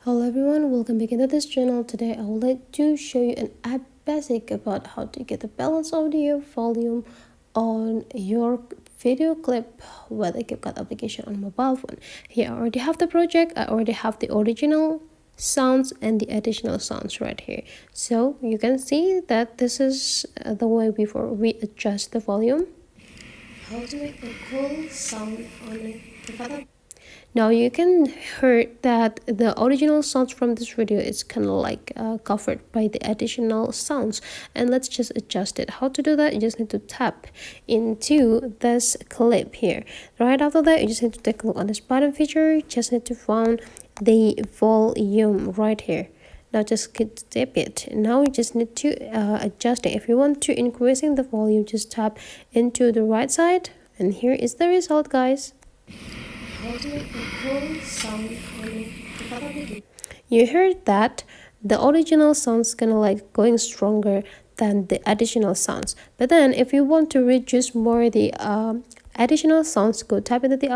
Hello everyone, welcome back into this channel. Today I would like to show you an app basic about how to get the balance audio volume on your video clip with a CapCut application on mobile phone. Here I already have the project, I already have the original sounds and the additional sounds right here. So you can see that this is the way before we adjust the volume. How to make a cool sound on a CapCut. Now you can hear that the original sounds from this video is kind of like covered by the additional sounds, and let's just adjust it. How to do that? You just need to tap into this clip here. Right after that, you just need to take a look on this button feature. You just need to find the volume right here. Now just tap it. Now you just need to adjust it. If you want to increasing the volume, just tap into the right side, and here is the result, guys. You heard that the original sounds kind of like going stronger than the additional sounds, but then if you want to reduce more the additional sounds, go tap into the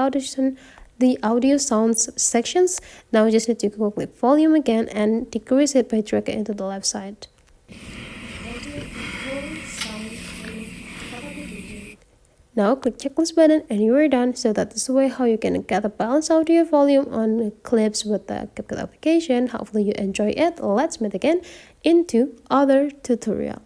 audio sounds sections. Now you just need to go click volume again and decrease it by dragging it into the left side. Now click checklist button and you are done. So that is the way how you can get a balanced audio volume on clips with the CapCut application. Hopefully you enjoy it. Let's meet again into other tutorial.